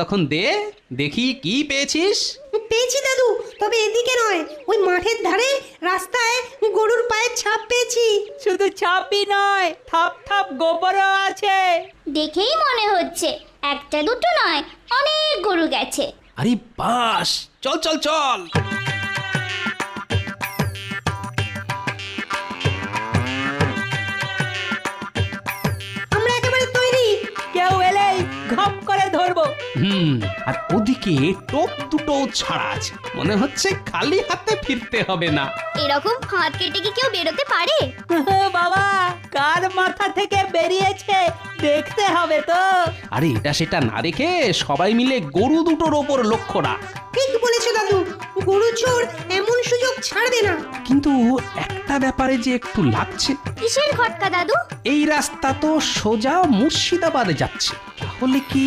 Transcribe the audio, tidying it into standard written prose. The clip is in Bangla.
তখন দেখি কি পেয়েছিস। পেয়েছি দাদু, তবে এদিকে নয়, ওই মাঠের ধারে রাস্তায় গরুর পায়ের ছাপ পেয়েছি। শুধু ছাপই নয়, থাপ থাপ গোবরও আছে। দেখেই মনে হচ্ছে একটা দুটো নয়, অনেক গরু গেছে। আরে বাস, চল চল চল। আমরা একেবারে তৈরি। কেউ এলেই ঘপ করে ধরবো। আর ওদিকে টোপ দুটো ছাড়া আছে, মনে হচ্ছে খালি হাতে ফিরতে হবে না। এরকম ফাঁদ কেটে কি কেউ বেরোতে পারে? বাবা, কার মাথা থেকে বেরিয়েছে দেখতে হবে তো। আরে এটা সেটা না রেখে সবাই মিলে গরু দুটোর ওপর লক্ষ্য রাখ। ঠিক বলেছো দাদু, গরু চোর এমন সুযোগ ছাড়বে না। কিন্তু একটা ব্যাপারে যে একটু লাগছে, কিসের খটকা দাদু? এই রাস্তা তো সোজা মুর্শিদাবাদে যাচ্ছে, তাহলে কি